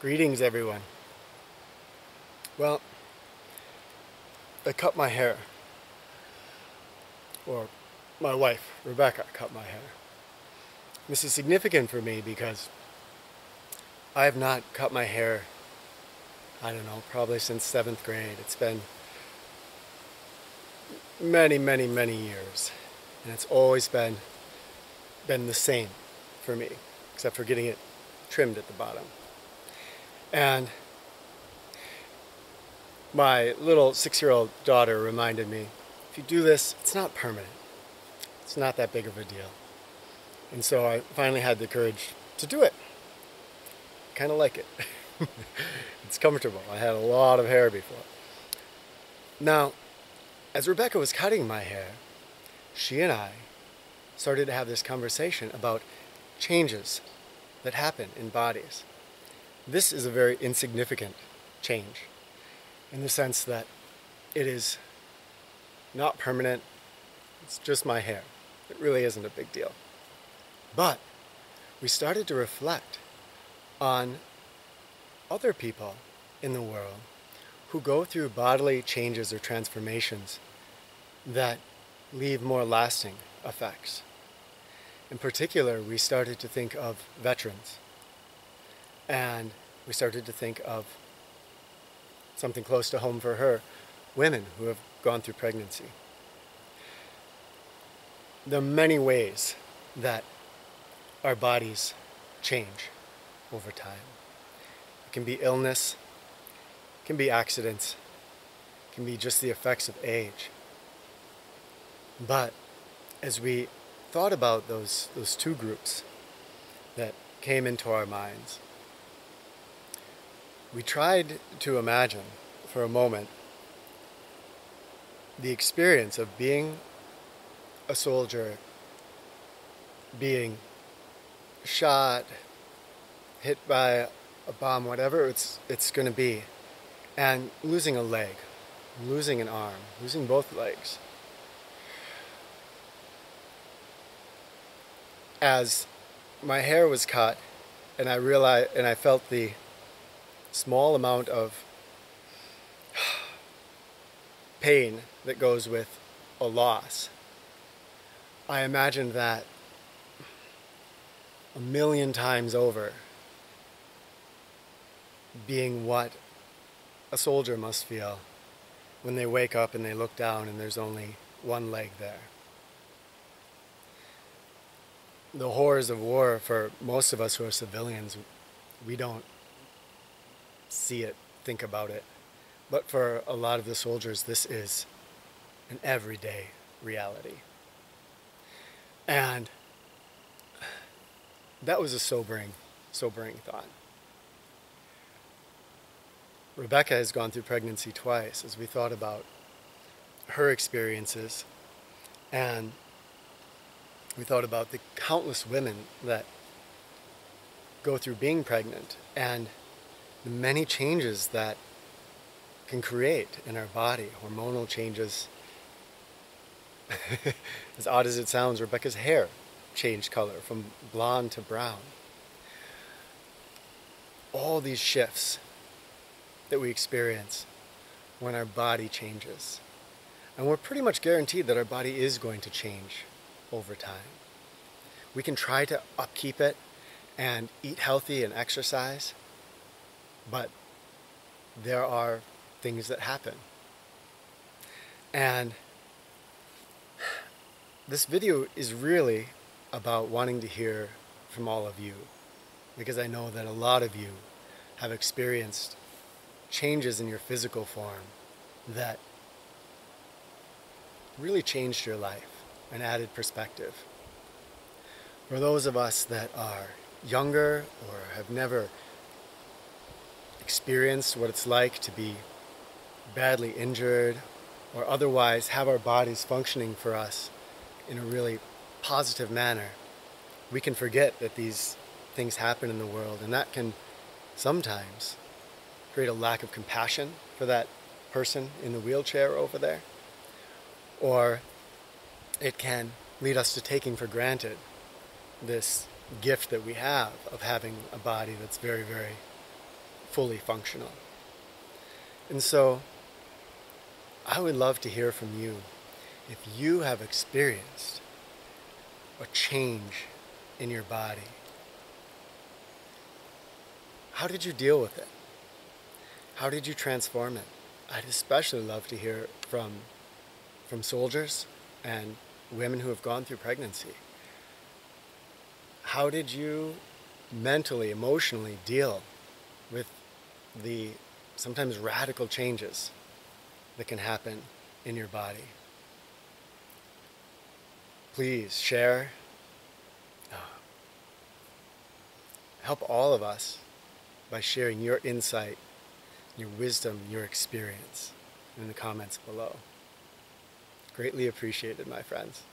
Greetings, everyone. Well, I cut my hair, or my wife, Rebecca, cut my hair. This is significant for me because I have not cut my hair, I don't know, probably since 7th grade. It's been many, many, many years, and it's always been the same for me, except for getting it trimmed at the bottom. And my little 6-year-old daughter reminded me, if you do this, it's not permanent. It's not that big of a deal. And so I finally had the courage to do it. Kind of like it. It's comfortable. I had a lot of hair before. Now, as Rebecca was cutting my hair, she and I started to have this conversation about changes that happen in bodies. This is a very insignificant change in the sense that it is not permanent. It's just my hair. It really isn't a big deal. But we started to reflect on other people in the world who go through bodily changes or transformations that leave more lasting effects. In particular, we started to think of veterans, and we started to think of something close to home for her, women who have gone through pregnancy. There are many ways that our bodies change over time. It can be illness, it can be accidents, it can be just the effects of age. But as we thought about those two groups that came into our minds, we tried to imagine for a moment the experience of being a soldier, being shot, hit by a bomb, whatever it's going to be, and losing a leg, losing an arm, losing both legs. As my hair was cut, and I felt the small amount of pain that goes with a loss, I imagined that 1,000,000 times over being what a soldier must feel when they wake up and they look down and there's only one leg there. The horrors of war, for most of us who are civilians, we don't see it, think about it. But for a lot of the soldiers, this is an everyday reality. And that was a sobering thought. Rebecca has gone through pregnancy twice as we thought about her experiences, and we thought about the countless women that go through being pregnant and the many changes that can create in our body, hormonal changes. As odd as it sounds, Rebecca's hair changed color from blonde to brown. All these shifts that we experience when our body changes. And we're pretty much guaranteed that our body is going to change over time. We can try to upkeep it and eat healthy and exercise, but there are things that happen. And this video is really about wanting to hear from all of you, because I know that a lot of you have experienced changes in your physical form that really changed your life and added perspective. For those of us that are younger or have never experienced what it's like to be badly injured or otherwise have our bodies functioning for us in a really positive manner, we can forget that these things happen in the world, and that can sometimes create a lack of compassion for that person in the wheelchair over there, or it can lead us to taking for granted this gift that we have of having a body that's very, very fully functional. And so I would love to hear from you if you have experienced a change in your body. How did you deal with it? How did you transform it? I'd especially love to hear from soldiers and women who have gone through pregnancy. How did you mentally, emotionally deal with the sometimes radical changes that can happen in your body? Please share. Help all of us by sharing your insight, your wisdom, your experience in the comments below. Greatly appreciated, my friends.